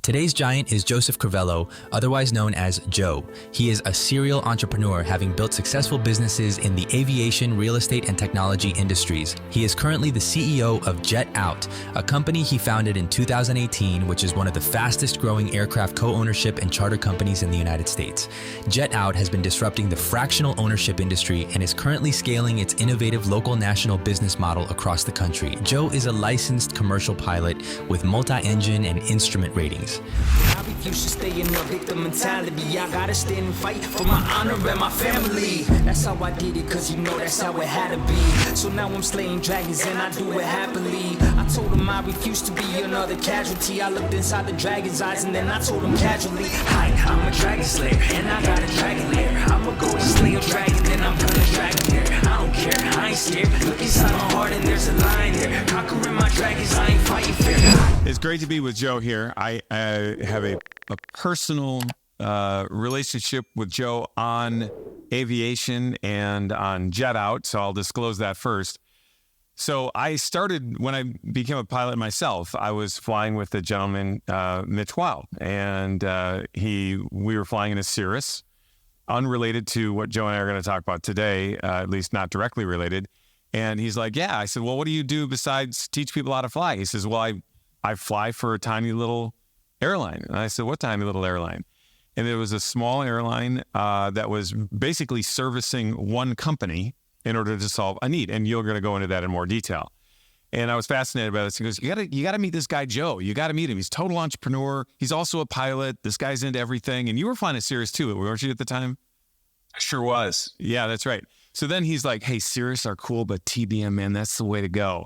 Today's giant is Joseph Crivello, otherwise known as Joe. He is a serial entrepreneur, having built successful businesses in the aviation, real estate, and technology industries. He is currently the CEO of Jet Out, a company he founded in 2018, which is one of the fastest growing aircraft co-ownership and charter companies in the United States. Jet Out has been disrupting the fractional ownership industry and is currently scaling its innovative local national business model across the country. Joe is a licensed commercial pilot with multi-engine and instrument ratings. I refuse to stay in a victim mentality. I gotta stand and fight for my honor and my family. That's how I did it, cause you know that's how it had to be. So now I'm slaying dragons and I do it happily. I told them I refuse to be another casualty. I looked inside the dragon's eyes and then I told them casually, hi, I'm a dragon slayer and I got a dragon lair. I'ma go and slay a dragon, then I'm gonna dragon here. I don't care, I ain't scared. Look inside my heart and there's a lion there. Conquering my dragons, I ain't fighting fair. It's great to be with Joe here. I have a personal relationship with Joe on Aviation and on Jet Out, so I'll disclose that first. So I started, when I became a pilot myself, I was flying with a gentleman, Mitch Wild, and we were flying in a Cirrus, unrelated to what Joe and I are going to talk about today, at least not directly related. And he's like, yeah. I said, well, what do you do besides teach people how to fly? He says, well, I fly for a tiny little airline. And I said, what tiny little airline? And it was a small airline that was basically servicing one company in order to solve a need. And you're going to go into that in more detail. And I was fascinated by this. He goes, you got to meet this guy, Joe. You got to meet him. He's a total entrepreneur. He's also a pilot. This guy's into everything. And you were flying a Cirrus too, weren't you at the time? I sure was. Yeah, that's right. So then he's like, hey, Cirrus are cool, but TBM, man, that's the way to go.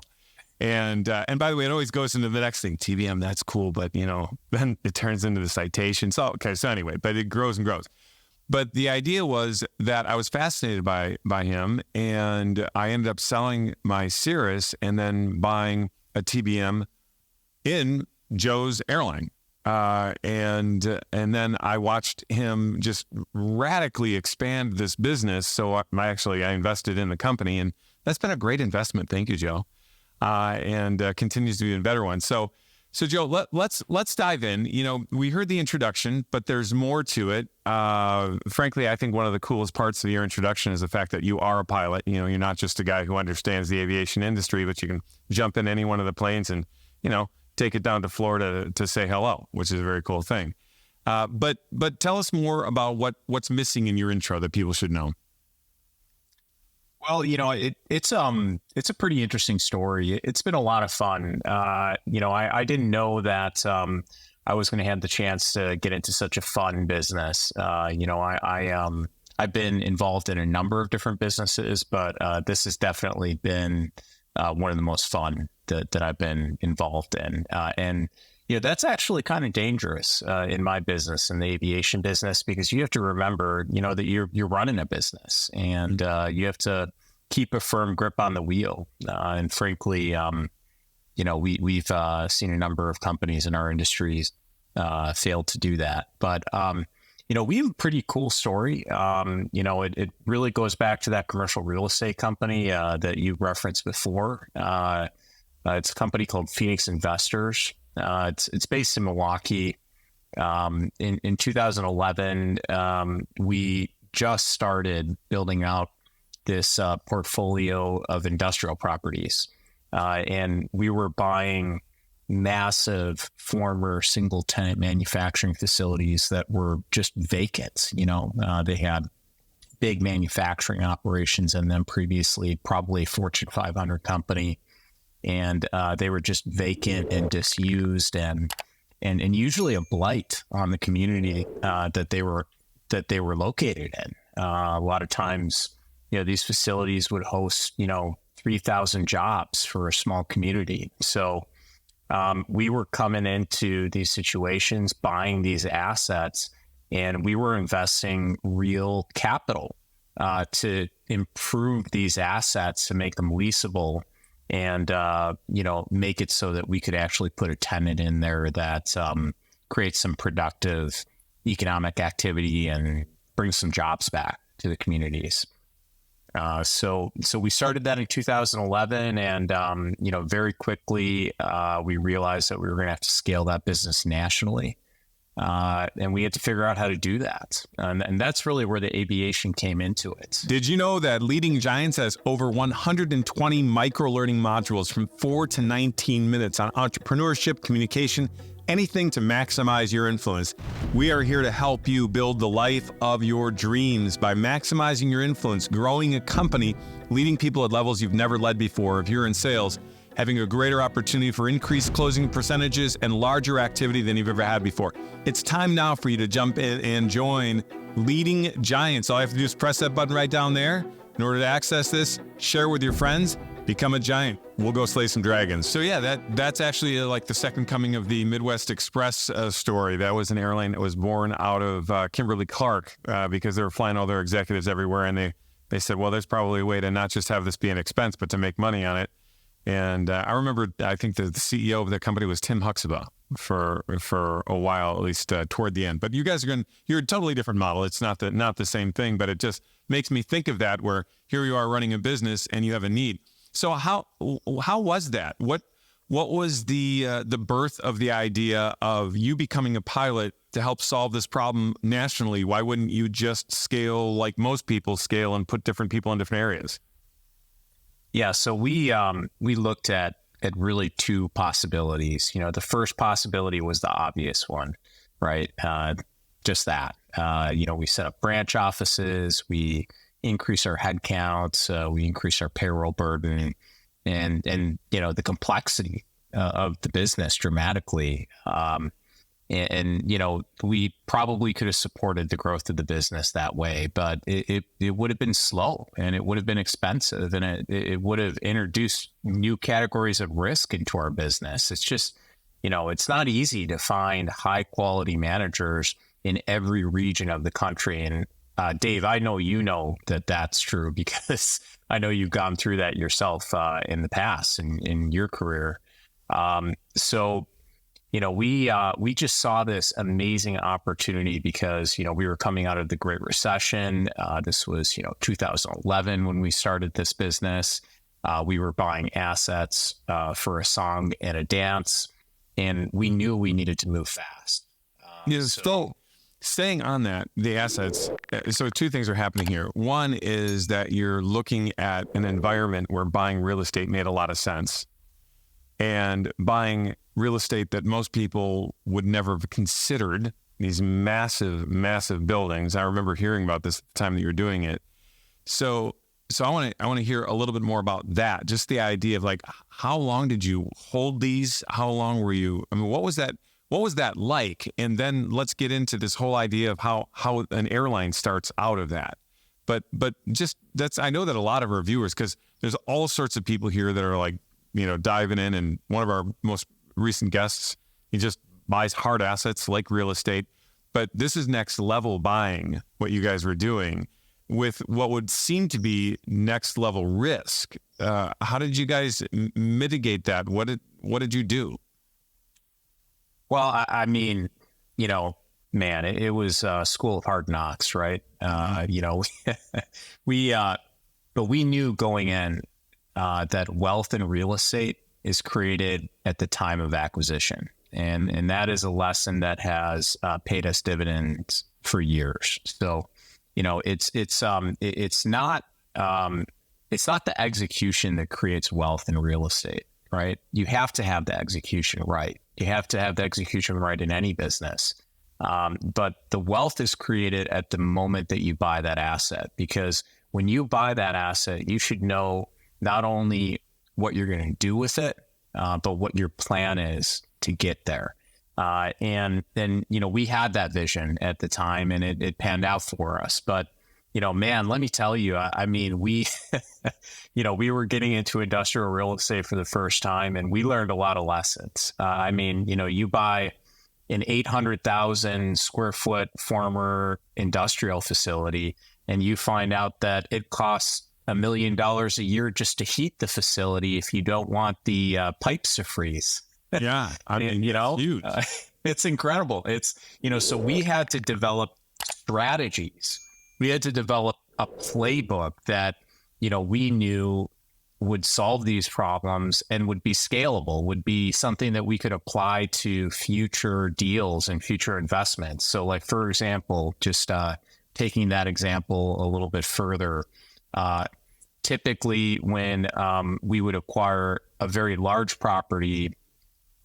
And by the way, it always goes into the next thing. TBM, that's cool, but then it turns into the citation. So anyway, but it grows and grows. But the idea was that I was fascinated by him, and I ended up selling my Cirrus and then buying a TBM in Joe's airline. And then I watched him just radically expand this business. So I invested in the company, and that's been a great investment. Thank you, Joe. And continues to be a better one. So Joe, let's dive in. We heard the introduction, but there's more to it. Frankly, I think one of the coolest parts of your introduction is the fact that you are a pilot. You're not just a guy who understands the aviation industry, but you can jump in any one of the planes and, take it down to Florida to say hello, which is a very cool thing. But tell us more about what's missing in your intro that people should know. Well, it's a pretty interesting story. It's been a lot of fun. I didn't know that I was going to have the chance to get into such a fun business. I've been involved in a number of different businesses, but this has definitely been one of the most fun that I've been involved in. And that's actually kind of dangerous in my business, in the aviation business, because you have to remember, that you're running a business, and you have to keep a firm grip on the wheel. And frankly, we've seen a number of companies in our industries fail to do that. But we have a pretty cool story. It really goes back to that commercial real estate company that you referenced before. It's a company called Phoenix Investors. It's based in Milwaukee. In 2011, we just started building out this portfolio of industrial properties. And we were buying massive former single tenant manufacturing facilities that were just vacant. They had big manufacturing operations in them previously, probably Fortune 500 company. And they were just vacant and disused, and usually a blight on the community that they were located in. A lot of times, these facilities would host 3,000 jobs for a small community. So we were coming into these situations, buying these assets, and we were investing real capital to improve these assets, to make them leasable, and, make it so that we could actually put a tenant in there that creates some productive economic activity and brings some jobs back to the communities. So we started that in 2011, and, very quickly we realized that we were going to have to scale that business nationally. And we had to figure out how to do that. And that's really where the aviation came into it. Did you know that Leading Giants has over 120 micro-learning modules from 4 to 19 minutes on entrepreneurship, communication, anything to maximize your influence? We are here to help you build the life of your dreams by maximizing your influence, growing a company, leading people at levels you've never led before. If you're in sales, having a greater opportunity for increased closing percentages and larger activity than you've ever had before. It's time now for you to jump in and join Leading Giants. All you have to do is press that button right down there. In order to access this, share with your friends, become a giant. We'll go slay some dragons. So yeah, that's actually like the second coming of the Midwest Express story. That was an airline that was born out of Kimberly-Clark because they were flying all their executives everywhere. And they said, well, there's probably a way to not just have this be an expense, but to make money on it. And I remember, I think the CEO of the company was Tim Huxtable for a while, at least toward the end. But you guys you're a totally different model. It's not the same thing, but it just makes me think of that, where here you are running a business and you have a need. So how was that? What was the birth of the idea of you becoming a pilot to help solve this problem nationally? Why wouldn't you just scale like most people scale and put different people in different areas? Yeah, so we looked at really two possibilities. You know, the first possibility was the obvious one, right? Just that. You know, we set up branch offices, we increase our headcount, we increase our payroll burden, and you know, the complexity of the business dramatically. And you know, we probably could have supported the growth of the business that way, but it would have been slow and it would have been expensive, and it would have introduced new categories of risk into our business. It's just, you know, it's not easy to find high quality managers in every region of the country. And Dave, I know you know that that's true because I know you've gone through that yourself in the past in your career. So you know, we just saw this amazing opportunity because, you know, we were coming out of the Great Recession. This was, you know, 2011 when we started this business. We were buying assets for a song and a dance, and we knew we needed to move fast. So staying on that, the assets, so two things are happening here. One is that you're looking at an environment where buying real estate made a lot of sense, and buying real estate that most people would never have considered, these massive, massive buildings. I remember hearing about this at the time that you were doing it. So I want to hear a little bit more about that. Just the idea of like, how long did you hold these? How long were you? I mean, what was that like? And then let's get into this whole idea of how an airline starts out of that. But just I know that a lot of our viewers, because there's all sorts of people here that are like, you know, diving in, and one of our most recent guests, he just buys hard assets like real estate. But this is next level buying, what you guys were doing with what would seem to be next level risk. How did you guys mitigate that? What did you do? Well, I mean, you know, man, it was a school of hard knocks, right? You know, but we knew going in that wealth in real estate is created at the time of acquisition. And that is a lesson that has paid us dividends for years. So, you know, it's not the execution that creates wealth in real estate, right? You have to have the execution right. You have to have the execution right in any business. But the wealth is created at the moment that you buy that asset, because when you buy that asset, you should know not only what you're going to do with it, but what your plan is to get there. And then, you know, we had that vision at the time, and it panned out for us. But, you know, man, let me tell you, I mean, we, you know, we were getting into industrial real estate for the first time, and we learned a lot of lessons. I mean, you know, you buy an 800,000 square foot former industrial facility, and you find out that it costs $1 million a year just to heat the facility if you don't want the pipes to freeze. Yeah, I mean, you know, huge. It's incredible. It's, you know, so we had to develop strategies. We had to develop a playbook that, you know, we knew would solve these problems and would be scalable, would be something that we could apply to future deals and future investments. So like, for example, just taking that example a little bit further, typically when we would acquire a very large property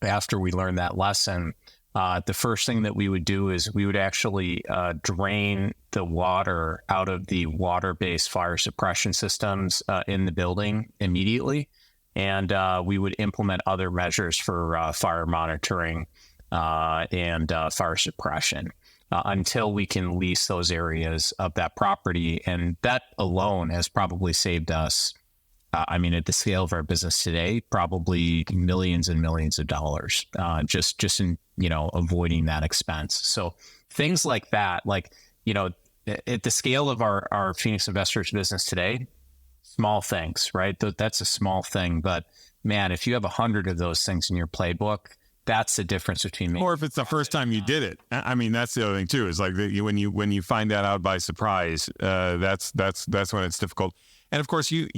after we learned that lesson, the first thing that we would do is we would actually drain the water out of the water-based fire suppression systems in the building immediately. And we would implement other measures for fire monitoring and fire suppression until we can lease those areas of that property. And that alone has probably saved us, at the scale of our business today, probably millions and millions of dollars, just in, avoiding that expense. So things like that, like, at the scale of our Phoenix Investors business today, small things, right? That's a small thing, but man, if you have 100 of those things in your playbook, that's the difference between me. Or if it's the first time you did it. That's the other thing too, is like when you find that out by surprise, that's when it's difficult. And of course, you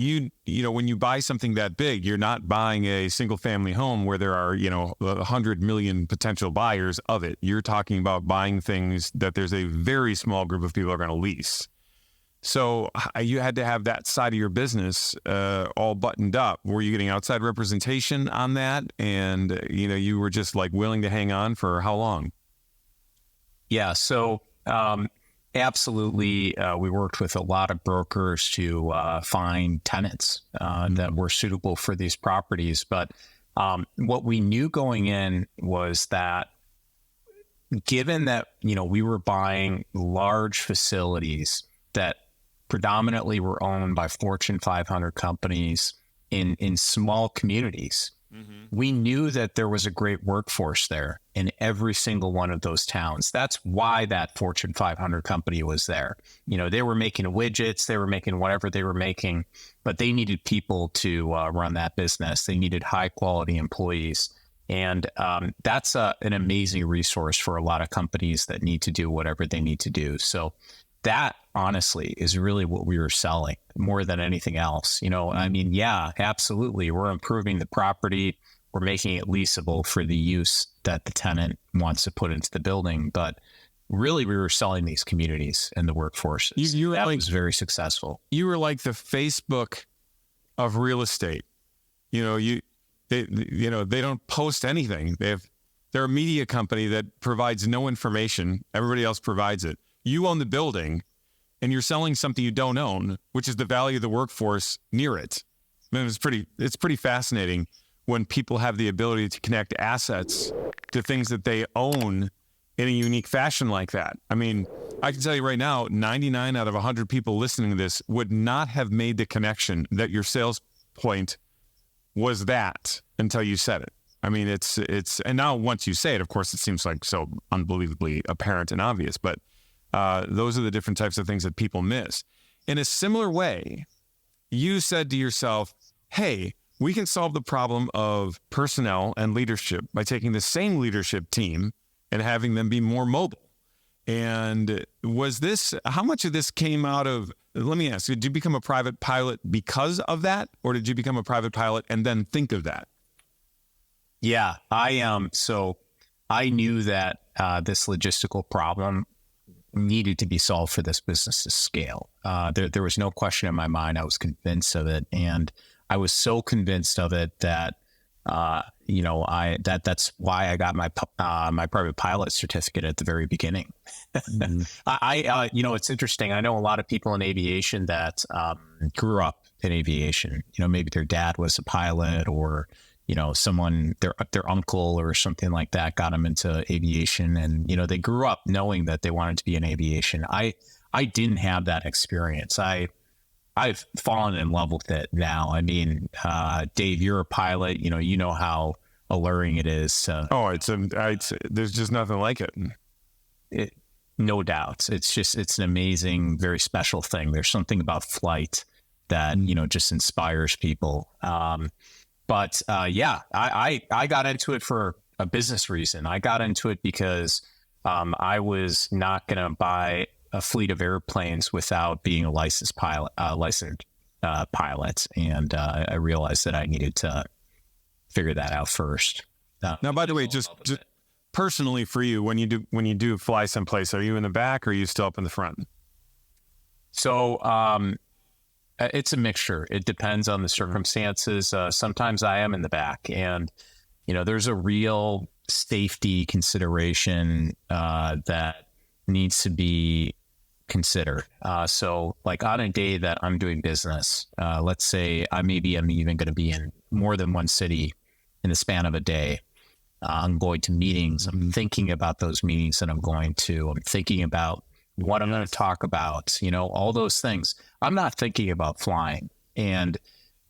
when you buy something that big, you're not buying a single family home where there are 100 million potential buyers of it. You're talking about buying things that there's a very small group of people are going to lease. So you had to have that side of your business all buttoned up. Were you getting outside representation on that? And you were just like willing to hang on for how long? Yeah. So absolutely, we worked with a lot of brokers to find tenants that were suitable for these properties. But what we knew going in was that given that, we were buying large facilities that predominantly were owned by Fortune 500 companies in small communities, we knew that there was a great workforce there in every single one of those towns. That's why that Fortune 500 company was there. They were making widgets, they were making whatever they were making, but they needed people to run that business. They needed high quality employees. And that's an amazing resource for a lot of companies that need to do whatever they need to do. So that honestly is really what we were selling more than anything else. Yeah, absolutely. We're improving the property. We're making it leasable for the use that the tenant wants to put into the building. But really, we were selling these communities and the workforces. That was very successful. You were like the Facebook of real estate. They don't post anything. They're a media company that provides no information. Everybody else provides it. You own the building, and you're selling something you don't own, which is the value of the workforce near it. It's pretty fascinating when people have the ability to connect assets to things that they own in a unique fashion like that. I can tell you right now, 99 out of 100 people listening to this would not have made the connection that your sales point was that until you said it. It's and now once you say it, of course, it seems like so unbelievably apparent and obvious, but those are the different types of things that people miss. In a similar way, you said to yourself, hey, we can solve the problem of personnel and leadership by taking the same leadership team and having them be more mobile. And how much of this came out of, let me ask, did you become a private pilot because of that? Or did you become a private pilot and then think of that? Yeah, so I knew that this logistical problem needed to be solved for this business to scale. There was no question in my mind. I was convinced of it, and I was so convinced of it that that's why I got my private pilot certificate at the very beginning. It's interesting. I know a lot of people in aviation that grew up in aviation. Maybe their dad was a pilot, or someone, their uncle or something like that got them into aviation, and, they grew up knowing that they wanted to be in aviation. I didn't have that experience. I've fallen in love with it now. Dave, you're a pilot, you know how alluring it is. There's just nothing like it. No doubt. It's an amazing, very special thing. There's something about flight that, just inspires people. But I got into it for a business reason. I got into it because I was not going to buy a fleet of airplanes without being a licensed pilot, licensed pilots, and I realized that I needed to figure that out first. Now, by the way, just personally for you, when you do fly someplace, are you in the back or are you still up in the front? So it's a mixture. It depends on the circumstances. Sometimes I am in the back, and there's a real safety consideration that needs to be considered. So like on a day that I'm doing business, let's say I'm even going to be in more than one city in the span of a day. I'm going to meetings. I'm thinking about those meetings that I'm going to. I'm thinking about what I'm going to talk about, all those things. I'm not thinking about flying. And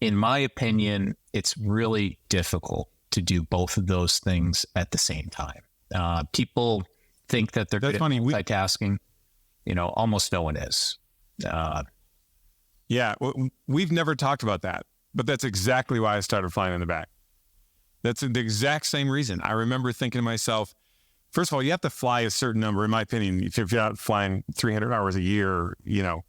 in my opinion, it's really difficult to do both of those things at the same time. People think that they're good at multitasking. Almost no one is. Yeah, we've never talked about that, but that's exactly why I started flying in the back. That's the exact same reason. I remember thinking to myself, first of all, you have to fly a certain number. In my opinion, if you're not flying 300 hours a year, you're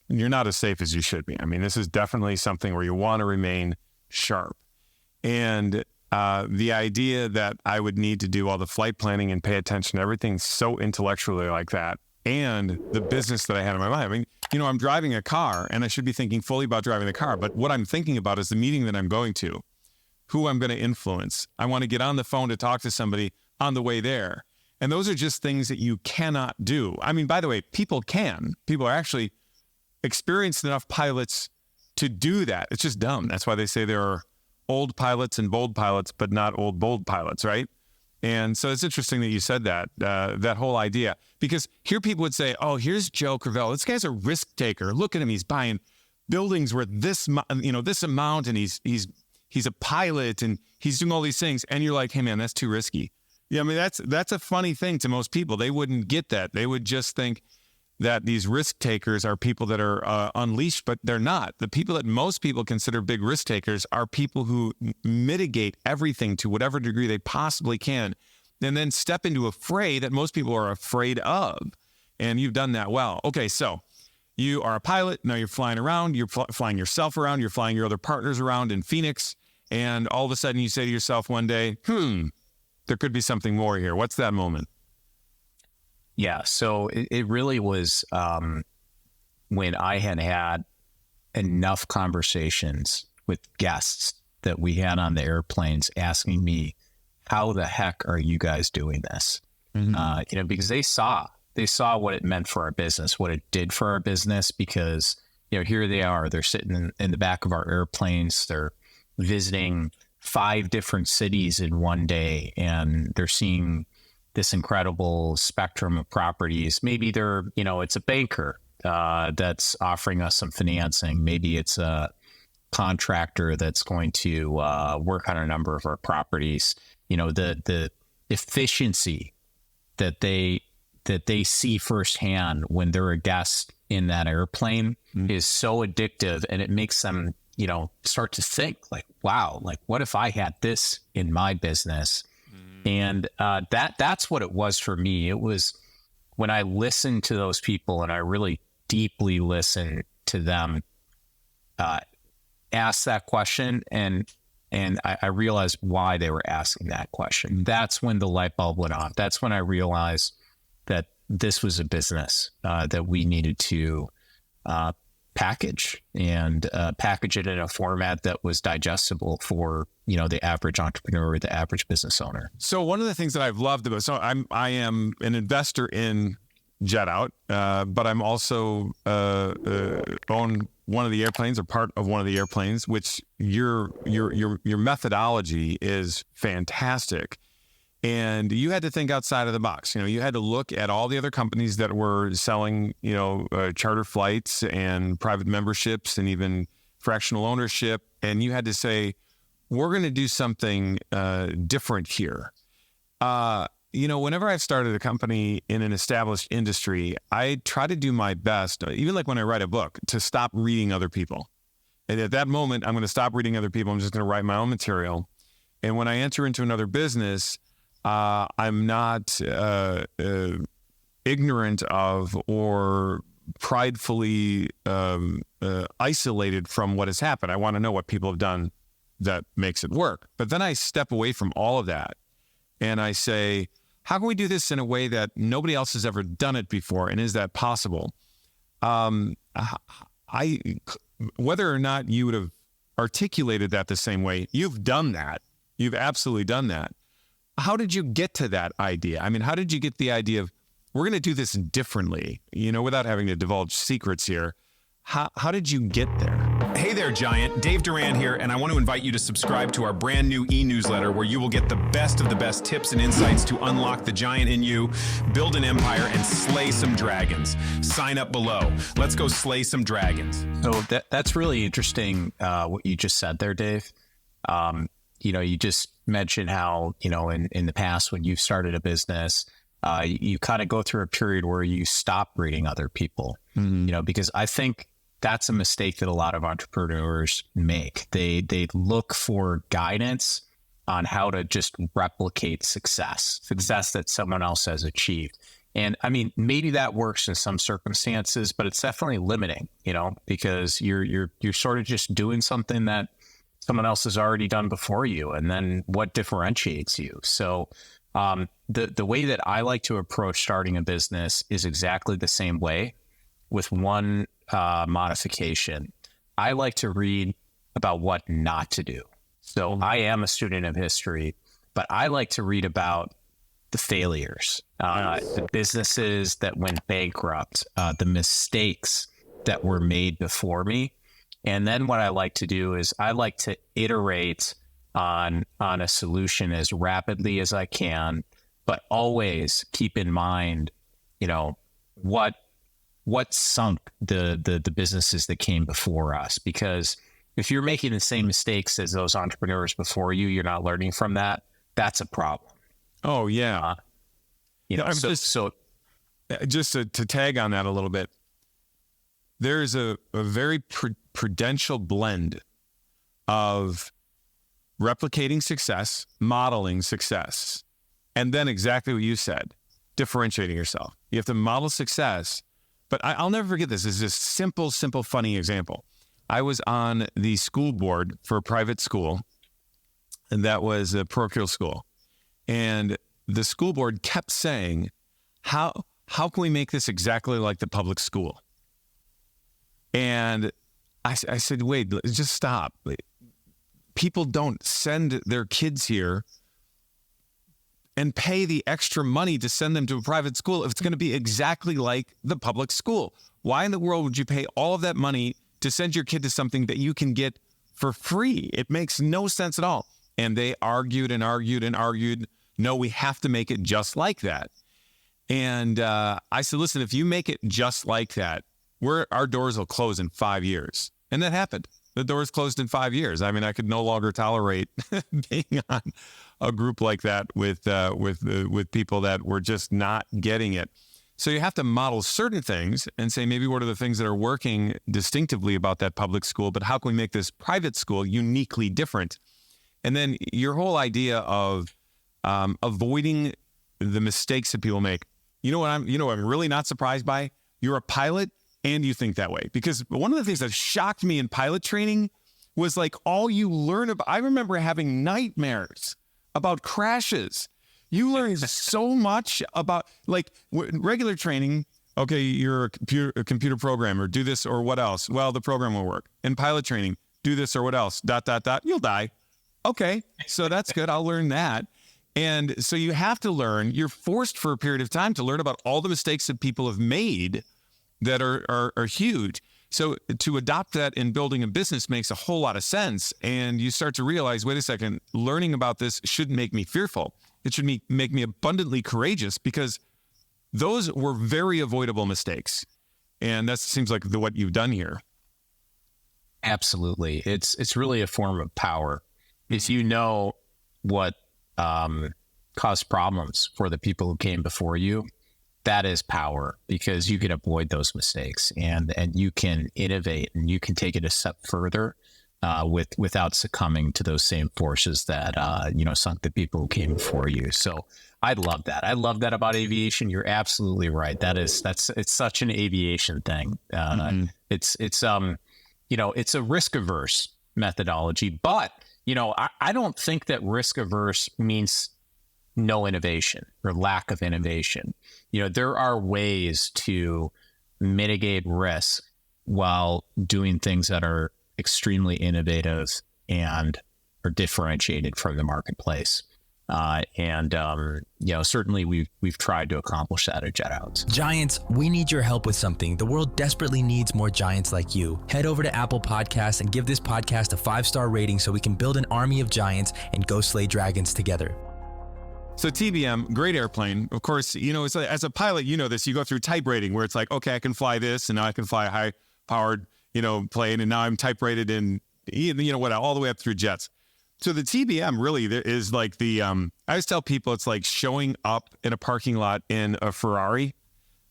not as safe as you should be. I mean, this is definitely something where you want to remain sharp. And the idea that I would need to do all the flight planning and pay attention to everything so intellectually like that, and the business that I had in my mind. I mean, I'm driving a car and I should be thinking fully about driving the car, but what I'm thinking about is the meeting that I'm going to, who I'm going to influence. I want to get on the phone to talk to somebody on the way there. And those are just things that you cannot do. I mean, by the way, people are actually experienced enough pilots to do that. It's just dumb. That's why they say there are old pilots and bold pilots, but not old, bold pilots, right? And so it's interesting that you said that whole idea, because here people would say, oh, here's Joe Crivello. This guy's a risk taker. Look at him. He's buying buildings worth this amount, and he's a pilot and he's doing all these things. And you're like, hey man, that's too risky. Yeah. I mean, that's a funny thing to most people. They wouldn't get that. They would just think that these risk takers are people that are unleashed, but they're not. The people that most people consider big risk takers are people who mitigate everything to whatever degree they possibly can, and then step into a fray that most people are afraid of. And you've done that well. Okay, so you are a pilot. Now you're flying around. You're flying yourself around. You're flying your other partners around in Phoenix. And all of a sudden you say to yourself one day, there could be something more here. What's that moment? Yeah, so it really was when I had enough conversations with guests that we had on the airplanes asking me, how the heck are you guys doing this? Mm-hmm. Because they saw what it meant for our business, what it did for our business, because, here they are, they're sitting in the back of our airplanes, they're visiting 5 different cities in one day, and they're seeing this incredible spectrum of properties. Maybe they're, it's a banker that's offering us some financing. Maybe it's a contractor that's going to work on a number of our properties. The efficiency that they see firsthand when they're a guest in that airplane is so addictive, and it makes them, start to think like, wow, like what if I had this in my business? And that's what it was for me. It was when I listened to those people and I really deeply listened to them ask that question, and I realized why they were asking that question. That's when the light bulb went off. That's when I realized that this was a business that we needed to package it in a format that was digestible for the average entrepreneur, the average business owner. So one of the things that I've loved about, I am an investor in JetOut, but I'm also own one of the airplanes, or part of one of the airplanes, which your methodology is fantastic. And you had to think outside of the box. You had to look at all the other companies that were selling, charter flights and private memberships and even fractional ownership. And you had to say, we're going to do something different here. Whenever I've started a company in an established industry, I try to do my best, even like when I write a book, to stop reading other people. And at that moment, I'm going to stop reading other people. I'm just going to write my own material. And when I enter into another business, I'm not ignorant of or pridefully isolated from what has happened. I want to know what people have done that makes it work. But then I step away from all of that and I say, how can we do this in a way that nobody else has ever done it before? And is that possible? Whether or not you would have articulated that the same way, you've done that. You've absolutely done that. How did you get to that idea? I mean, how did you get the idea of, we're going to do this differently, without having to divulge secrets here? How did you get there? Hey there, Giant. Dave Duran here, and I want to invite you to subscribe to our brand new e-newsletter where you will get the best of the best tips and insights to unlock the giant in you, build an empire, and slay some dragons. Sign up below. Let's go slay some dragons. So that's really interesting, what you just said there, Dave. You just mentioned how, in the past when you've started a business, you kind of go through a period where you stop reading other people, because I think that's a mistake that a lot of entrepreneurs make. They look for guidance on how to just replicate success that someone else has achieved. And I mean, maybe that works in some circumstances, but it's definitely limiting, because you're sort of just doing something that someone else has already done before you. And then what differentiates you? So the way that I like to approach starting a business is exactly the same way, with one modification. I like to read about what not to do. So I am a student of history, but I like to read about the failures, the businesses that went bankrupt, the mistakes that were made before me. And then what I like to do is I like to iterate on a solution as rapidly as I can, but always keep in mind, what sunk the businesses that came before us. Because if you're making the same mistakes as those entrepreneurs before you, you're not learning from that. That's a problem. Oh yeah. Just to tag on that a little bit, there's a very prudential blend of replicating success, modeling success, and then exactly what you said, differentiating yourself. You have to model success. But I'll never forget this. This is a simple, funny example. I was on the school board for a private school, and that was a parochial school. And the school board kept saying, how can we make this exactly like the public school? And I said, wait, just stop. People don't send their kids here and pay the extra money to send them to a private school if it's going to be exactly like the public school. Why in the world would you pay all of that money to send your kid to something that you can get for free? It makes no sense at all. And they argued and argued and argued. No, we have to make it just like that. And I said, listen, if you make it just like that, our doors will close in 5 years. And that happened. The doors closed in 5 years. I mean, I could no longer tolerate being on a group like that with people that were just not getting it. So you have to model certain things and say, maybe what are the things that are working distinctively about that public school, but how can we make this private school uniquely different? And then your whole idea of avoiding the mistakes that people make. You know what I'm really not surprised by? You're a pilot and you think that way. Because one of the things that shocked me in pilot training was like all you learn about. I remember having nightmares about crashes. You learn so much about like regular training. Okay, you're a computer programmer. Do this or what else? Well, the program will work. In pilot training, do this or what else? ... You'll die. Okay, so that's good. I'll learn that. And so you have to learn. You're forced for a period of time to learn about all the mistakes that people have made that are huge. So to adopt that in building a business makes a whole lot of sense. And you start to realize, wait a second, learning about this shouldn't make me fearful. It should make me abundantly courageous, because those were very avoidable mistakes. And that seems like what you've done here. Absolutely. It's really a form of power. If you know what caused problems for the people who came before you, that is power, because you can avoid those mistakes and you can innovate and you can take it a step further without succumbing to those same forces that sunk the people who came before you. So I love that. I love that about aviation. You're absolutely right. It's such an aviation thing. It's it's a risk averse methodology, but I don't think that risk averse means no innovation or lack of innovation. There are ways to mitigate risk while doing things that are extremely innovative and are differentiated from the marketplace. Certainly we've tried to accomplish that at JetOut. Giants, we need your help with something. The world desperately needs more giants like you. Head over to Apple Podcasts and give this podcast a 5-star rating so we can build an army of giants and go slay dragons together. So TBM, great airplane. Of course, it's like, as a pilot, this, you go through type rating where it's like, okay, I can fly this, and now I can fly a high powered, plane. And now I'm type rated in, all the way up through jets. So the TBM really is like the, I always tell people it's like showing up in a parking lot in a Ferrari.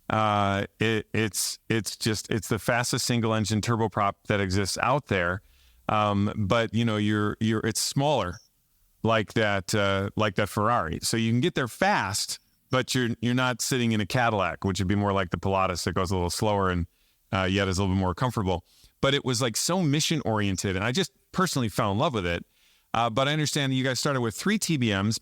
It's the fastest single engine turboprop that exists out there. But it's smaller like that Ferrari. So you can get there fast, but you're not sitting in a Cadillac, which would be more like the Pilatus that goes a little slower and yet is a little bit more comfortable. But it was like so mission oriented, and I just personally fell in love with it. But I understand that you guys started with 3 TBMs,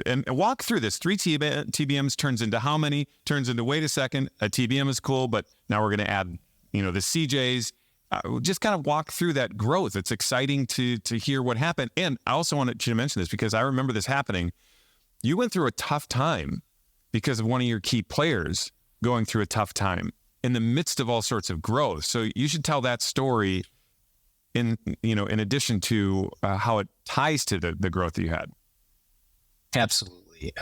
and walk through this. 3 TBMs turns into how many? Turns into, wait a second, a TBM is cool, but now we're going to add, the CJs. Just kind of walk through that growth. It's exciting to hear what happened. And I also wanted you to mention this because I remember this happening. You went through a tough time because of one of your key players going through a tough time in the midst of all sorts of growth. So you should tell that story in addition to how it ties to the growth that you had. Absolutely.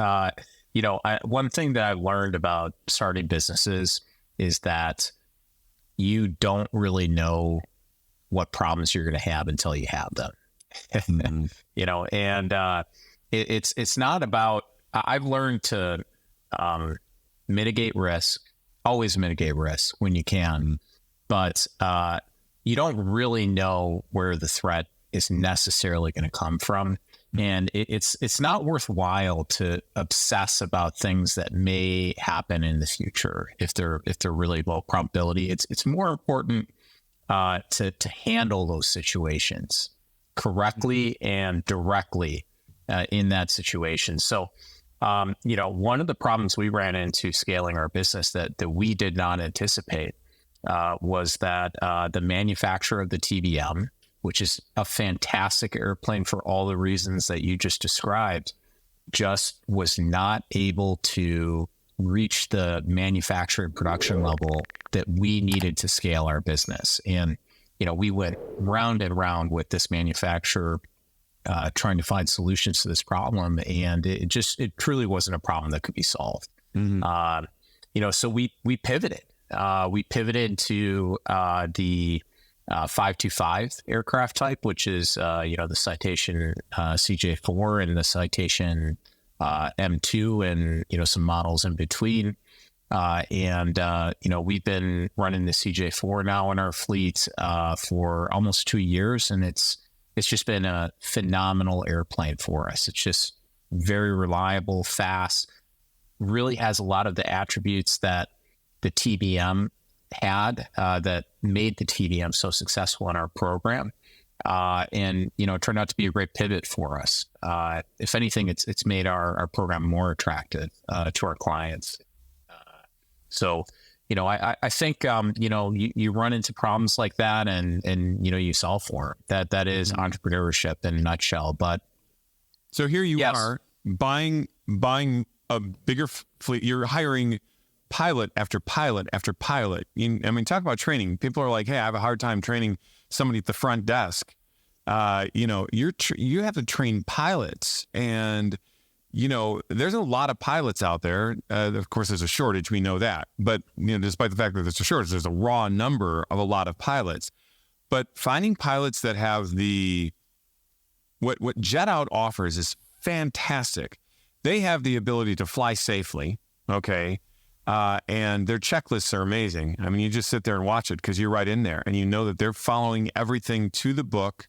One thing that I've learned about starting businesses is that you don't really know what problems you're going to have until you have them. It's not about, I've learned to mitigate risk, always mitigate risk when you can, but you don't really know where the threat is necessarily going to come from. And it's not worthwhile to obsess about things that may happen in the future if they're really low probability. It's more important to handle those situations correctly and directly in that situation. So, one of the problems we ran into scaling our business that we did not anticipate was that the manufacturer of the TBM, which is a fantastic airplane for all the reasons that you just described, just was not able to reach the manufacturing production level that we needed to scale our business. And, we went round and round with this manufacturer trying to find solutions to this problem. And it truly wasn't a problem that could be solved. So we pivoted. We pivoted to the 525 aircraft type, which is, the Citation CJ4 and the Citation M2 and, some models in between. We've been running the CJ4 now in our fleet for almost 2 years, and it's just been a phenomenal airplane for us. It's just very reliable, fast, really has a lot of the attributes that the TBM had that made the TBM so successful in our program. It turned out to be a great pivot for us. If anything, it's made our program more attractive to our clients. I think, you run into problems like that and you solve for them. That is entrepreneurship in a nutshell. But so here you are buying a bigger fleet. You're hiring pilot after pilot after pilot. Talk about training. People are like, hey, I have a hard time training somebody at the front desk. You have to train pilots, and there's a lot of pilots out there. Of course, there's a shortage. We know that. But, despite the fact that there's a shortage, there's a raw number of a lot of pilots. But finding pilots that have what JetOut offers is fantastic. They have the ability to fly safely, okay? And their checklists are amazing. You just sit there and watch it because you're right in there, and you know that they're following everything to the book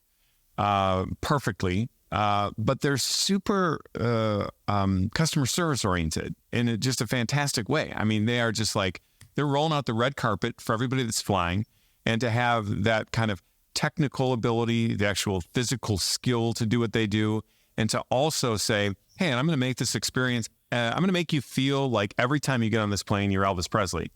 perfectly. but they're super customer service oriented in just a fantastic way. I mean, they are just like, they're rolling out the red carpet for everybody that's flying, and to have that kind of technical ability, the actual physical skill to do what they do, and to also say, hey, I'm going to make this experience, I'm going to make you feel like every time you get on this plane, you're Elvis Presley.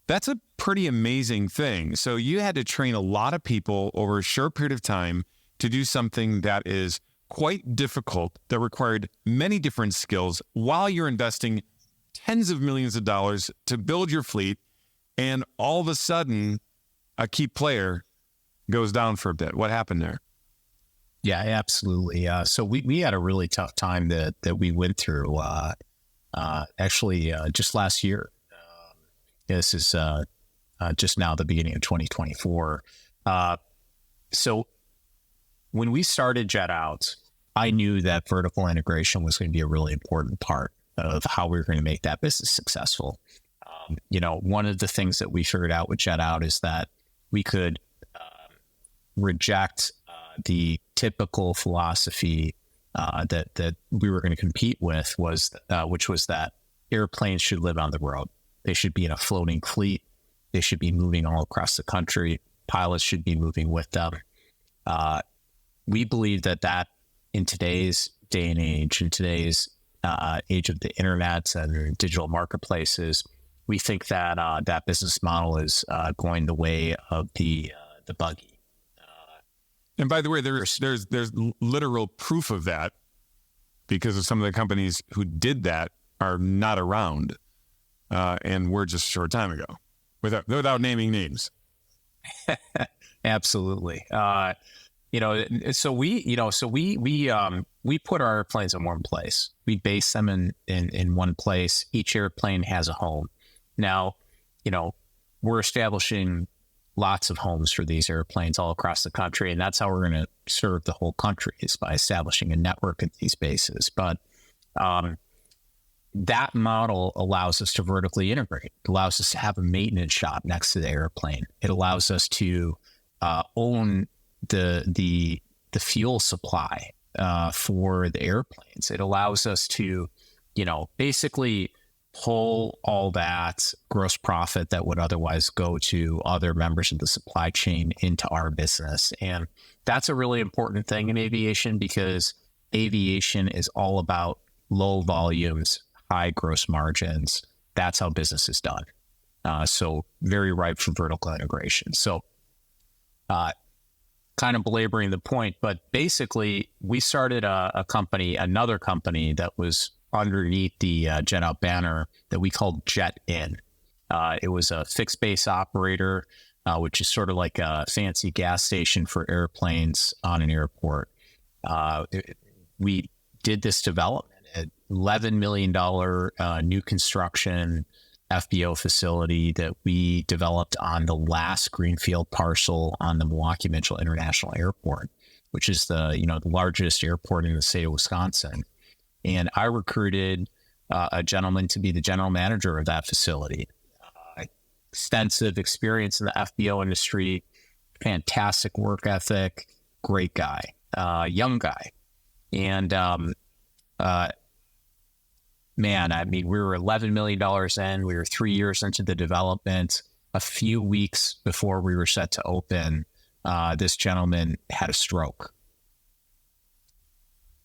That's a pretty amazing thing. So you had to train a lot of people over a short period of time to do something that is quite difficult, that required many different skills while you're investing tens of millions of dollars to build your fleet. And all of a sudden, a key player goes down for a bit. What happened there? Yeah, absolutely. So we had a really tough time that we went through. Actually, just last year. This is just now the beginning of 2024. So when we started Jet Out, I knew that vertical integration was going to be a really important part of how we were going to make that business successful. One of the things that we figured out with Jet Out is that we could reject the typical philosophy that we were going to compete with, which was that airplanes should live on the road. They should be in a floating fleet. They should be moving all across the country. Pilots should be moving with them. We believe that in today's day and age, in today's age of the internet and digital marketplaces, we think that that business model is going the way of the buggy. And by the way, there's literal proof of that, because of some of the companies who did that are not around, and were just a short time ago, without naming names. Absolutely. So we put our airplanes in one place. We base them in one place. Each airplane has a home. Now, we're establishing lots of homes for these airplanes all across the country, and that's how we're going to serve the whole country, is by establishing a network of these bases. But that model allows us to vertically integrate. It allows us to have a maintenance shop next to the airplane. It allows us to own the fuel supply for the airplanes. It allows us to, basically pull all that gross profit that would otherwise go to other members of the supply chain into our business. And that's a really important thing in aviation, because aviation is all about low volumes, high gross margins. That's how business is done. So very ripe for vertical integration. So kind of belaboring the point, but basically we started another company that was underneath the Jet Out banner that we called Jet In. It was a fixed base operator, which is sort of like a fancy gas station for airplanes on an airport. We did this development at $11 million new construction FBO facility that we developed on the last greenfield parcel on the Milwaukee Mitchell International Airport, which is the largest airport in the state of Wisconsin. And I recruited a gentleman to be the general manager of that facility. Extensive experience in the FBO industry, fantastic work ethic, great guy, young guy. And man, I mean, we were $11 million in. We were 3 years into the development. A few weeks before we were set to open, this gentleman had a stroke.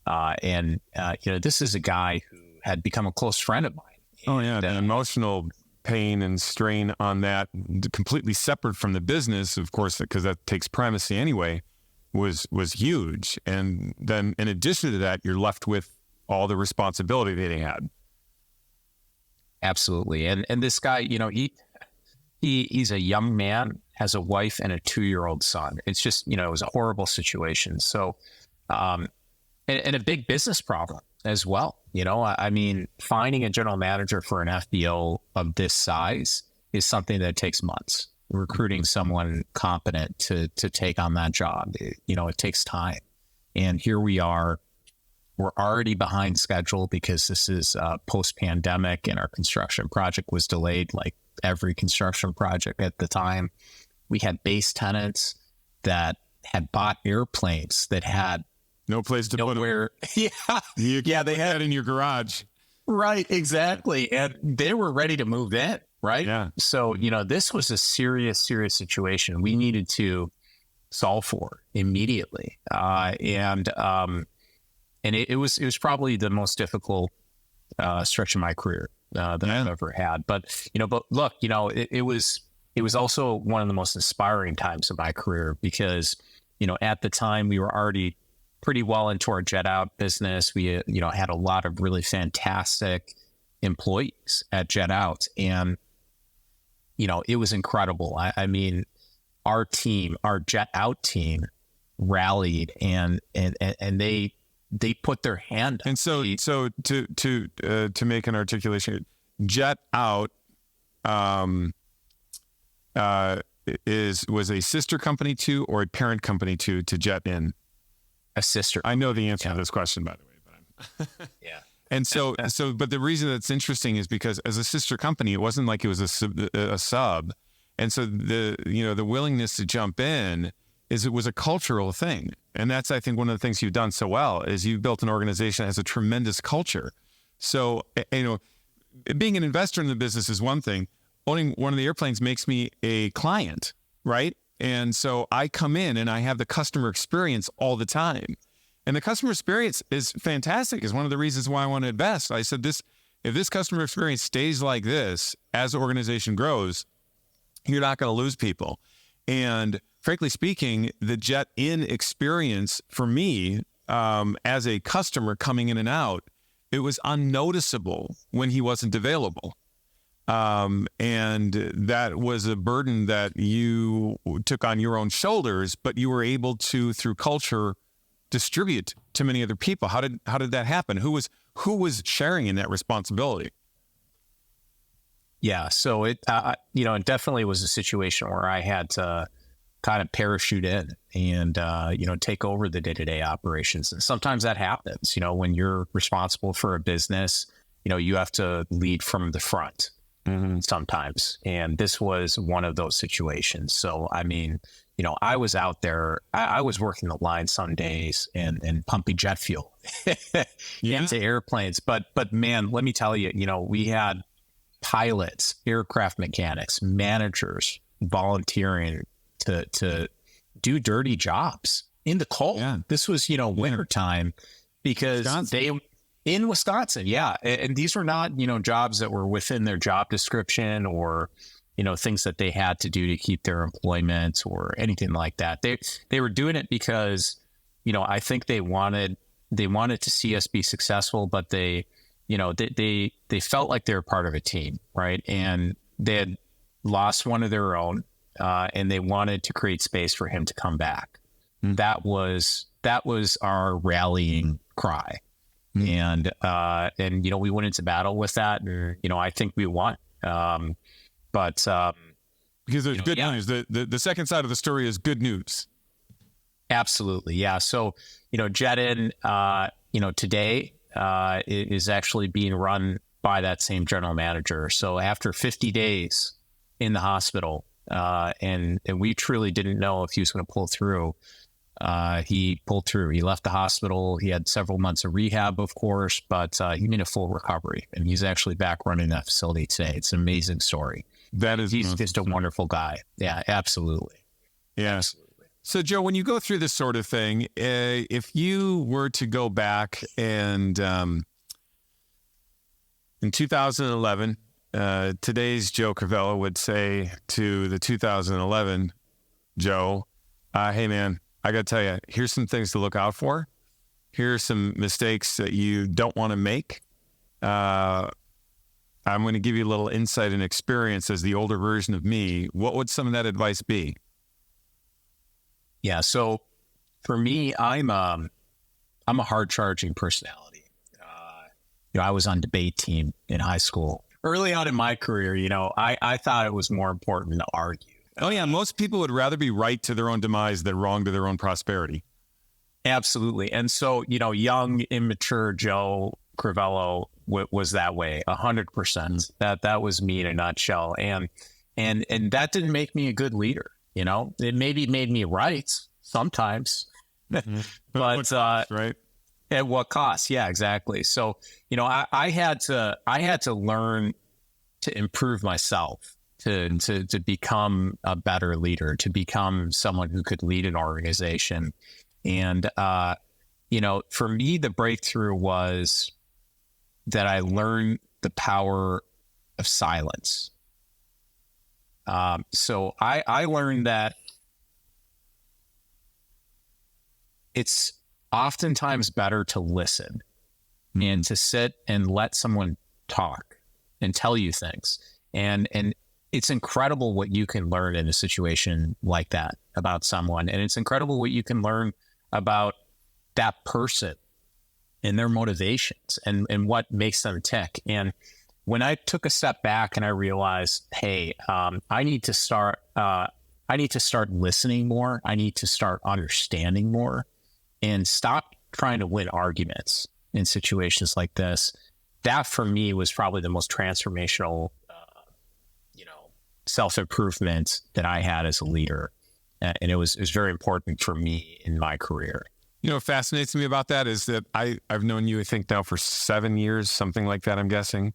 This is a guy who had become a close friend of mine. Oh, yeah. The emotional pain and strain on that, completely separate from the business, of course, because that takes primacy anyway, was huge. And then in addition to that, you're left with all the responsibility that he had. Absolutely. And this guy, he's a young man, has a wife and a 2-year-old son. It's just, it was a horrible situation. So, and a big business problem as well. I mean, finding a general manager for an FBO of this size is something that takes months. Recruiting someone competent to take on that job, it takes time. And here we are. We're already behind schedule because this is post-pandemic, and our construction project was delayed like every construction project at the time. We had base tenants that had bought airplanes that had No place to put them. nowhere. Yeah, You yeah, they had that in your garage. right, exactly, and they were ready to move in, right? Yeah. So this was a serious situation we needed to solve for immediately, and it was probably the most difficult stretch of my career that I've ever had. But look, it was also one of the most inspiring times of my career because at the time we were already pretty well into our jet out business. We had a lot of really fantastic employees at jet out, and it was incredible. I mean, our jet out team rallied and they put their hand up. And so to make an articulation, jet out was a sister company to or a parent company to jet in? A sister. I know the answer to this question, by the way, but yeah. And so, but the reason that's interesting is because as a sister company, it wasn't like it was a sub. And so the willingness to jump in it was a cultural thing. And that's, I think, one of the things you've done so well is you've built an organization that has a tremendous culture. So, being an investor in the business is one thing. Owning one of the airplanes makes me a client, right? And so I come in and I have the customer experience all the time. And the customer experience is fantastic. It's one of the reasons why I want to invest. I said if this customer experience stays like this as the organization grows, you're not going to lose people. And frankly speaking, the jet in experience for me as a customer coming in and out, it was unnoticeable when he wasn't available. And that was a burden that you took on your own shoulders, but you were able to, through culture, distribute to many other people. How did that happen? Who was sharing in that responsibility? Yeah. So it definitely was a situation where I had to kind of parachute in and, take over the day-to-day operations. And sometimes that happens, when you're responsible for a business, you have to lead from the front. Mm-hmm. Sometimes. And this was one of those situations. So, I mean, I was out there, I was working the line some days and pumping jet fuel into airplanes. But man, let me tell you, we had pilots, aircraft mechanics, managers volunteering to do dirty jobs in the cold. Yeah. This was, wintertime because in Wisconsin, yeah. And these were not, jobs that were within their job description or, things that they had to do to keep their employment or anything like that. They were doing it because, I think they wanted to see us be successful, but they felt like they were part of a team, right? And they had lost one of their own, and they wanted to create space for him to come back. Mm. That was our rallying cry. Mm. And we went into battle with that. I think we won. But because there's good news. The second side of the story is good news. Absolutely, yeah. So Jet In, today is actually being run by that same general manager. So after 50 days in the hospital, and we truly didn't know if he was going to pull through. He pulled through. He left the hospital. He had several months of rehab, of course, but he made a full recovery, and he's actually back running that facility today. It's an amazing story. He's just a wonderful guy. Yeah, absolutely. Yeah. Absolutely. So, Joe, when you go through this sort of thing, if you were to go back and in 2011, today's Joe Crivello would say to the 2011 Joe, hey, man, I got to tell you, here's some things to look out for. Here's some mistakes that you don't want to make. I'm going to give you a little insight and experience as the older version of me. What would some of that advice be? Yeah. So for me, I'm a hard charging personality. I was on debate team in high school. Early on in my career, I thought it was more important to argue. Oh, yeah. Most people would rather be right to their own demise than wrong to their own prosperity. Absolutely. And so, young, immature Joe Crivello was that way, 100%. That was me in a nutshell. And that didn't make me a good leader. It maybe made me right sometimes, But right? At what cost? Yeah, exactly. So, I had to learn to improve myself, to become a better leader, to become someone who could lead an organization. And, for me, the breakthrough was that I learned the power of silence. So I learned that it's oftentimes better to listen and to sit and let someone talk and tell you things. And it's incredible what you can learn in a situation like that about someone. And it's incredible what you can learn about that person and their motivations and what makes them tick. And when I took a step back and I realized, hey, I need to start listening more. I need to start understanding more and stop trying to win arguments in situations like this. That for me was probably the most transformational, self-improvement that I had as a leader. And it was very important for me in my career. What fascinates me about that is that I've known you, I think now for 7 years, something like that, I'm guessing.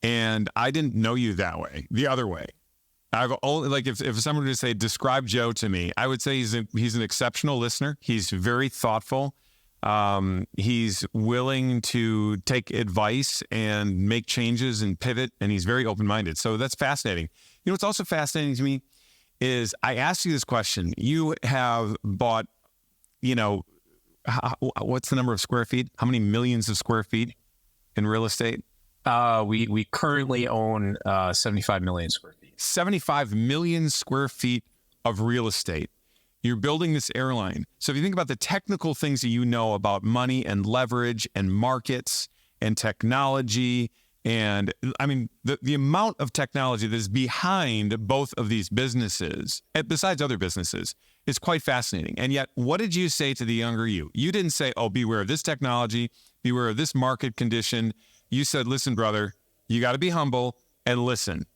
And I didn't know you that way, the other way. I've only, like, if someone were to say, describe Joe to me, I would say he's an exceptional listener. He's very thoughtful. He's willing to take advice and make changes and pivot, and he's very open-minded. So that's fascinating. What's also fascinating to me is I asked you this question. You have bought, what's the number of square feet? How many millions of square feet in real estate? We currently own 75 million square feet. 75 million square feet of real estate. You're building this airline. So if you think about the technical things that you know about money and leverage and markets and technology, and I mean, the amount of technology that is behind both of these businesses, besides other businesses, is quite fascinating. And yet, what did you say to the younger you? You didn't say, oh, beware of this technology, beware of this market condition. You said, listen, brother, you got to be humble and listen.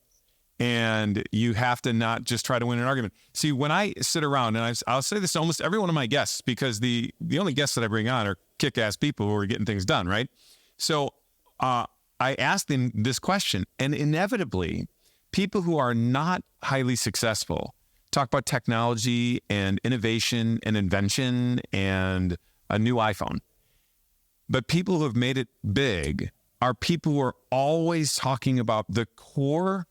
And you have to not just try to win an argument. See, when I sit around, and I'll say this to almost every one of my guests, because the only guests that I bring on are kick-ass people who are getting things done, right? So I ask them this question, and inevitably, people who are not highly successful talk about technology and innovation and invention and a new iPhone. But people who have made it big are people who are always talking about the core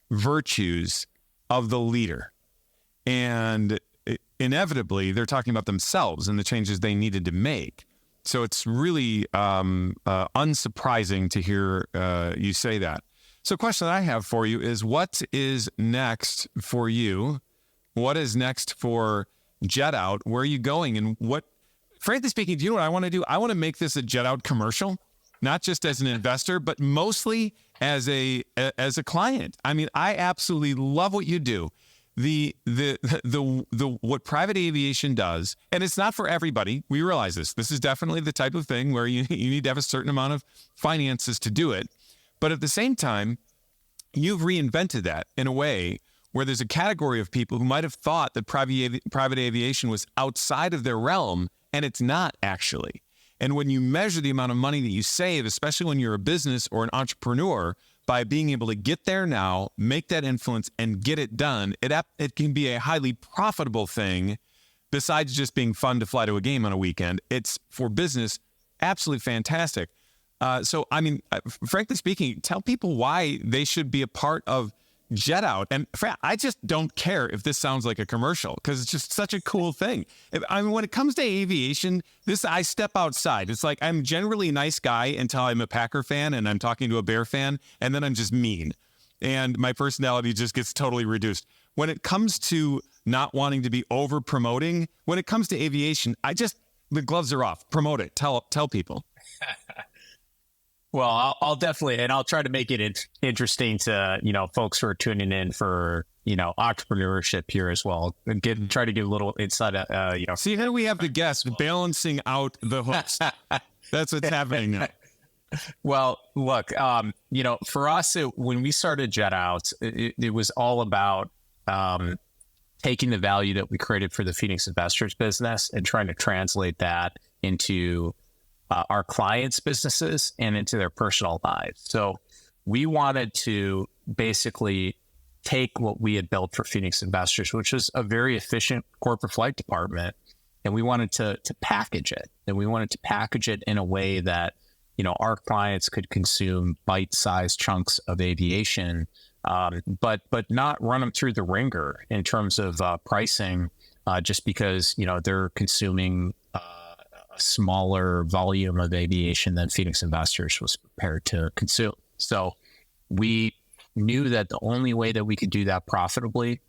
virtues of the leader. And inevitably, they're talking about themselves and the changes they needed to make. So it's really unsurprising to hear you say that. So a question that I have for you is, what is next for you? What is next for Jet Out? Where are you going? And what, frankly speaking, do you know what I want to do? I want to make this a Jet Out commercial, not just as an investor, but mostly as a client. I mean, I absolutely love what you do. The what private aviation does, and it's not for everybody. We realize this. This is definitely the type of thing where you need to have a certain amount of finances to do it. But at the same time, you've reinvented that in a way where there's a category of people who might have thought that private aviation was outside of their realm, and it's not actually. And when you measure the amount of money that you save, especially when you're a business or an entrepreneur, by being able to get there now, make that influence, and get it done, it can be a highly profitable thing. Besides just being fun to fly to a game on a weekend, it's, for business, absolutely fantastic. So, I mean, frankly speaking, tell people why they should be a part of Jet Out. And I just don't care if this sounds like a commercial, because it's just such a cool thing. I mean, when it comes to aviation, I step outside. It's like, I'm generally a nice guy until I'm a Packer fan and I'm talking to a Bear fan, and then I'm just mean. And my personality just gets totally reduced. When it comes to not wanting to be over promoting, when it comes to aviation, the gloves are off. Promote it. Tell people. Well, I'll definitely, and I'll try to make it interesting to, folks who are tuning in for, entrepreneurship here as well. Try to get a little inside, See, here we have the guests balancing out the hooks. That's what's happening now. Well, look, for us, when we started Jet Out, it was all about taking the value that we created for the Phoenix Investors business and trying to translate that into our clients' businesses and into their personal lives. So we wanted to basically take what we had built for Phoenix Investors, which was a very efficient corporate flight department, and we wanted to package it. And we wanted to package it in a way that, you know, our clients could consume bite-sized chunks of aviation, but not run them through the ringer in terms of pricing, just because, you know, they're consuming a smaller volume of aviation than Phoenix Investors was prepared to consume. So we knew that the only way that we could do that profitably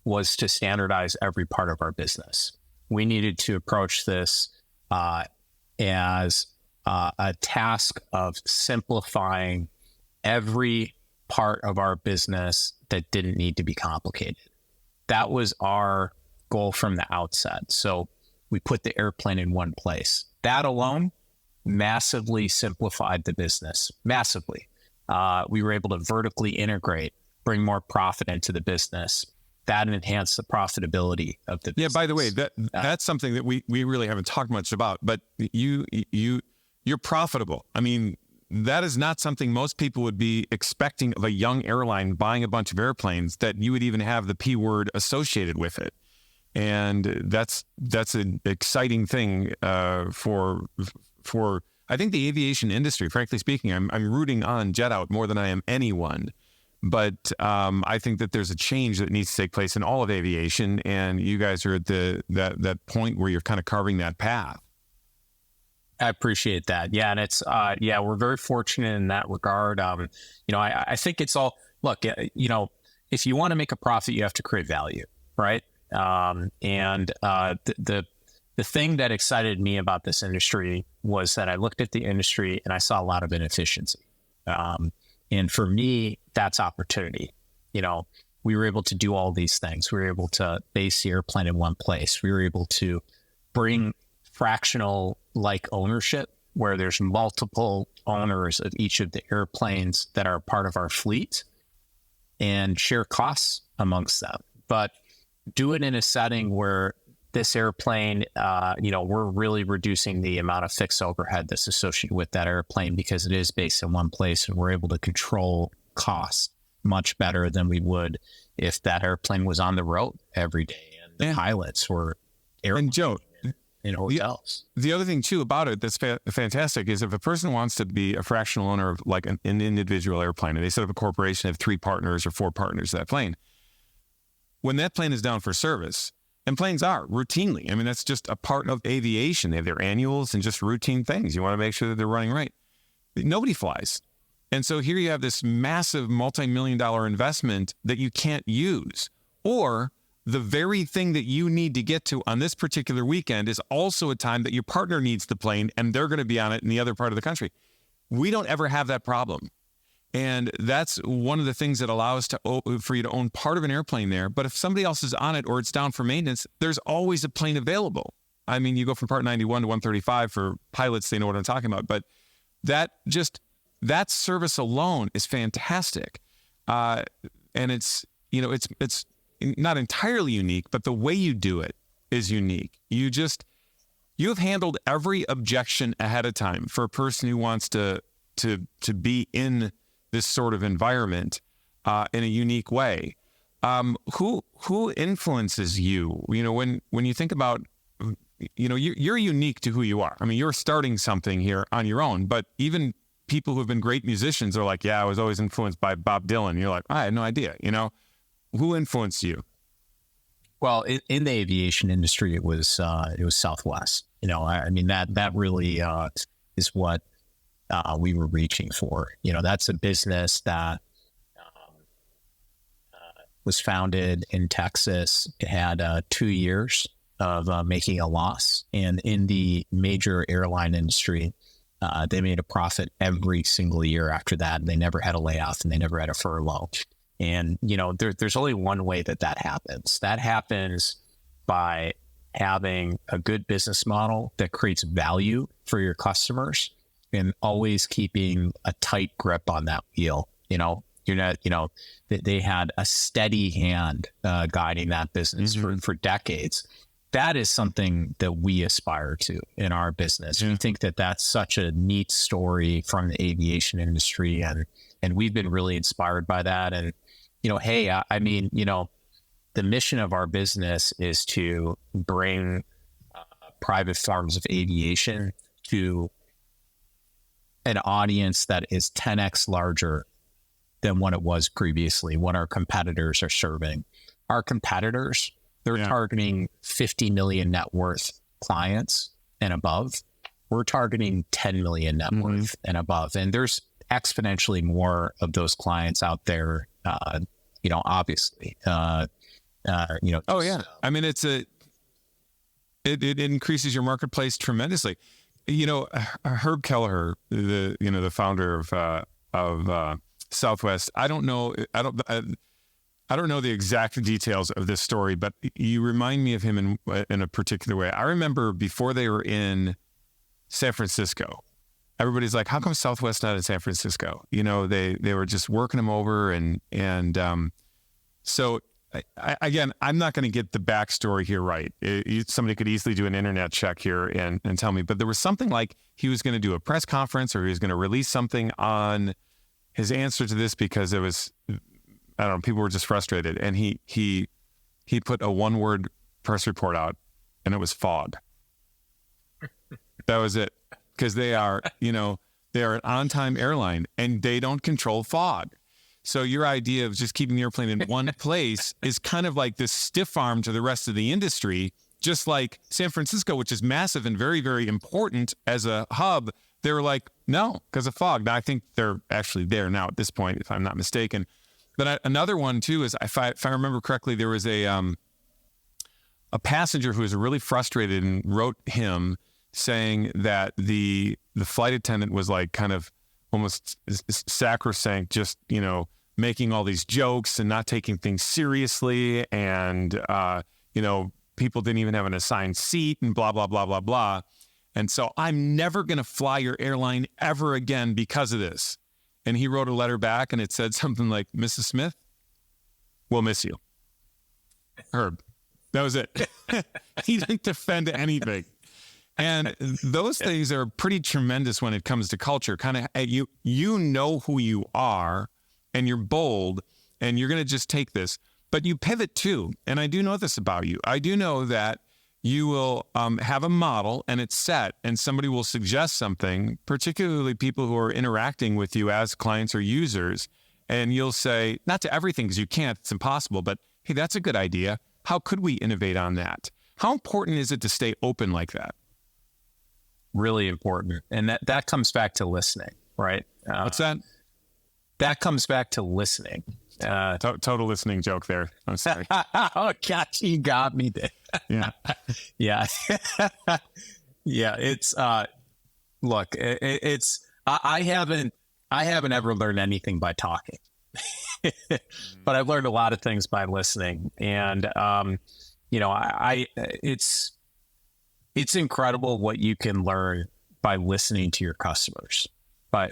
was to standardize every part of our business. We needed to approach this as a task of simplifying every part of our business that didn't need to be complicated. That was our goal from the outset. So we put the airplane in one place. That alone massively simplified the business, massively. We were able to vertically integrate, bring more profit into the business. That enhanced the profitability of the business. Yeah, by the way, that's something that we really haven't talked much about, but you're profitable. I mean, that is not something most people would be expecting of a young airline buying a bunch of airplanes, that you would even have the P word associated with it. And that's an exciting thing for I think the aviation industry. Frankly speaking, I'm rooting on Jet Out more than I am anyone. But I think that there's a change that needs to take place in all of aviation, and you guys are at that point where you're kind of carving that path. I appreciate that. Yeah, and it's we're very fortunate in that regard. You know, I think it's all, look, you know, if you want to make a profit, you have to create value, right? The thing that excited me about this industry was that I looked at the industry and I saw a lot of inefficiency. And for me, that's opportunity. You know, we were able to do all these things. We were able to base the airplane in one place. We were able to bring fractional like ownership, where there's multiple owners of each of the airplanes that are part of our fleet, and share costs amongst them. But do it in a setting where this airplane, you know, we're really reducing the amount of fixed overhead that's associated with that airplane because it is based in one place, and we're able to control costs much better than we would if that airplane was on the road every day and the pilots were And Joe, in hotels. The other thing too about it that's fantastic is if a person wants to be a fractional owner of like an individual airplane, and they set up a corporation, have 3 partners or 4 partners of that plane, when that plane is down for service, and planes are routinely, I mean, that's just a part of aviation. They have their annuals and just routine things. You want to make sure that they're running right. Nobody flies. And so here you have this massive multi-million-dollar investment that you can't use, or the very thing that you need to get to on this particular weekend is also a time that your partner needs the plane and they're going to be on it in the other part of the country. We don't ever have that problem. And that's one of the things that allows for you to own part of an airplane there. But if somebody else is on it or it's down for maintenance, there's always a plane available. I mean, you go from Part 91 to 135 for pilots, they know what I'm talking about. But that service alone is fantastic. And it's, you know, it's not entirely unique, but the way you do it is unique. You've handled every objection ahead of time for a person who wants to be in this sort of environment in a unique way. Who influences you? You know, when you think about, you know, you're unique to who you are. I mean, you're starting something here on your own, but even people who have been great musicians are like, yeah, I was always influenced by Bob Dylan. You're like, I had no idea, you know? Who influenced you? Well, in the aviation industry, it was Southwest. You know, I mean, that really is what we were reaching for. You know, that's a business that was founded in Texas. It had 2 years of making a loss. And in the major airline industry, they made a profit every single year after that. They never had a layoff and they never had a furlough. And, you know, there's only one way that happens. That happens by having a good business model that creates value for your customers and always keeping a tight grip on that wheel. You know, You're not, they had a steady hand guiding that business for decades. That is something that we aspire to in our business. We think that that's such a neat story from the aviation industry, and we've been really inspired by that. And the mission of our business is to bring private forms of aviation to an audience that is 10x larger than what it was previously, what our competitors are serving. Our competitors, they're targeting 50 million net worth clients and above. We're targeting 10 million net worth and above. And there's exponentially more of those clients out there, obviously. Oh yeah. I mean, it increases your marketplace tremendously. Herb Kelleher, the founder of Southwest. I don't know the exact details of this story, but you remind me of him in a particular way. I remember before they were in San Francisco, everybody's like, "How come Southwest not in San Francisco?" They were just working them over, and so. Again, I'm not going to get the backstory here right. Somebody could easily do an internet check here and tell me, but there was something like he was going to do a press conference or he was going to release something on his answer to this because it was, I don't know, people were just frustrated. And he put a one-word press report out and it was fog. That was it. Because they are an on-time airline and they don't control fog. So your idea of just keeping the airplane in one place is kind of like this stiff arm to the rest of the industry, just like San Francisco, which is massive and very, very important as a hub. They were like, no, because of fog. Now, I think they're actually there now at this point, if I'm not mistaken. But another one, too, is if I remember correctly, there was a passenger who was really frustrated and wrote him saying that the flight attendant was like kind of almost sacrosanct, just, making all these jokes and not taking things seriously. And, people didn't even have an assigned seat and blah, blah, blah, blah, blah. And so I'm never going to fly your airline ever again because of this. And he wrote a letter back and it said something like, "Mrs. Smith, we'll miss you." Herb. That was it. He didn't defend anything. And those things are pretty tremendous when it comes to culture. Kind of, you know who you are, and you're bold, and you're going to just take this. But you pivot too. And I do know this about you. I do know that you will have a model, and it's set, and somebody will suggest something, particularly people who are interacting with you as clients or users, and you'll say, not to everything because you can't, it's impossible, but hey, that's a good idea. How could we innovate on that? How important is it to stay open like that? Really important. And that comes back to listening, right? What's that? That comes back to listening. Total listening joke there. I'm sorry. Oh, gosh, you got me there. Yeah. Yeah. Yeah. It's, look, I haven't ever learned anything by talking, but I've learned a lot of things by listening. And, it's incredible what you can learn by listening to your customers, by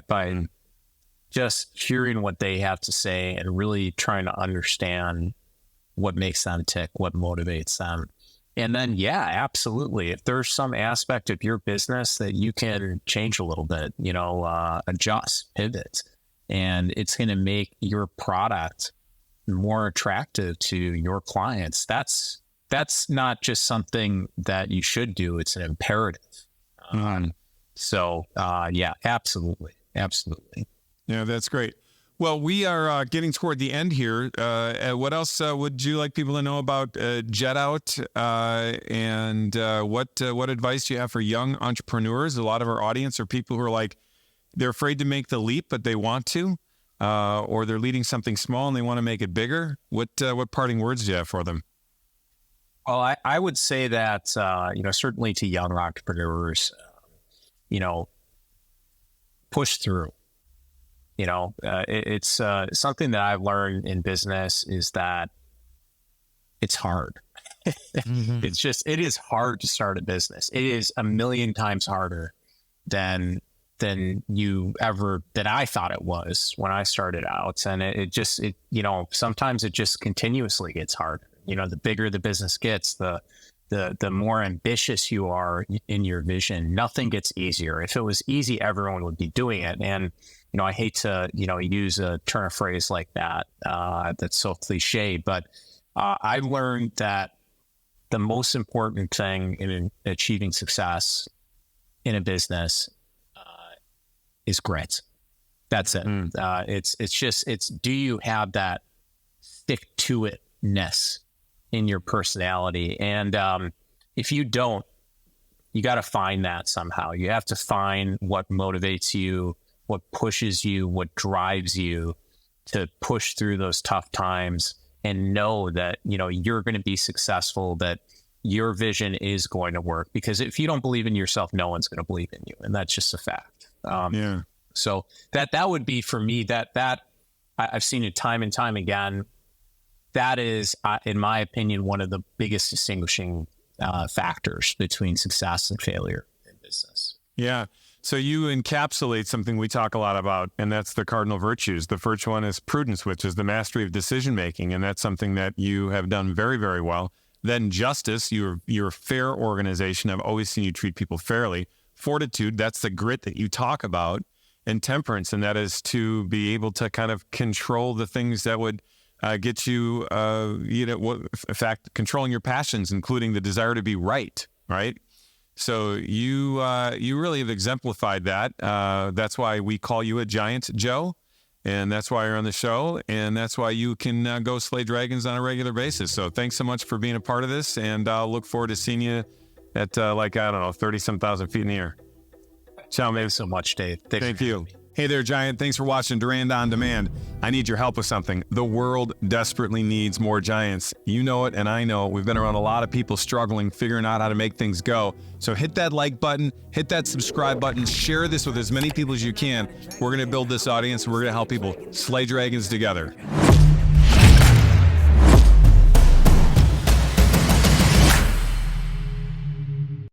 just hearing what they have to say and really trying to understand what makes them tick, what motivates them. And then, yeah, absolutely. If there's some aspect of your business that you can change a little bit, adjust, pivot, and it's going to make your product more attractive to your clients. That's not just something that you should do. It's an imperative. Yeah, absolutely. Absolutely. Yeah, that's great. Well, we are getting toward the end here. What else would you like people to know about Jet Out? And what advice do you have for young entrepreneurs? A lot of our audience are people who are like, they're afraid to make the leap, but they want to, or they're leading something small and they want to make it bigger. What parting words do you have for them? Well, I would say that, certainly to young entrepreneurs, push through. It's something that I've learned in business is that it's hard. Mm-hmm. It is hard to start a business. It is a million times harder than than I thought it was when I started out. And it just, sometimes it just continuously gets harder. The bigger the business gets, the more ambitious you are in your vision. Nothing gets easier. If it was easy, everyone would be doing it. And, I hate to, use a turn of phrase like that. That's so cliche, but I learned that the most important thing in achieving success in a business is grit. That's it. It's do you have that stick to itness in your personality? And if you don't, you got to find that somehow. You have to find what motivates you, what pushes you, what drives you to push through those tough times and know that, you're going to be successful, that your vision is going to work. Because if you don't believe in yourself, no one's going to believe in you. And that's just a fact. So that would be for me, that I've seen it time and time again. That is, in my opinion, one of the biggest distinguishing factors between success and failure in business. Yeah. So you encapsulate something we talk a lot about, and that's the cardinal virtues. The first one is prudence, which is the mastery of decision making, and that's something that you have done very, very well. Then justice, you're a fair organization. I've always seen you treat people fairly. Fortitude, that's the grit that you talk about. And temperance, and that is to be able to kind of control the things that would get you, in fact, controlling your passions, including the desire to be right. So you really have exemplified that. That's why we call you a giant, Joe, and that's why you're on the show, and that's why you can go slay dragons on a regular basis. So thanks so much for being a part of this, and I'll look forward to seeing you at 30-some thousand feet in the air. Ciao, man. Thanks so much, Dave. Thank you. Hey there, Giant. Thanks for watching Durand On Demand. I need your help with something. The world desperately needs more giants. You know it, and I know it. We've been around a lot of people struggling, figuring out how to make things go. So hit that like button, hit that subscribe button, share this with as many people as you can. We're going to build this audience, and we're going to help people slay dragons together.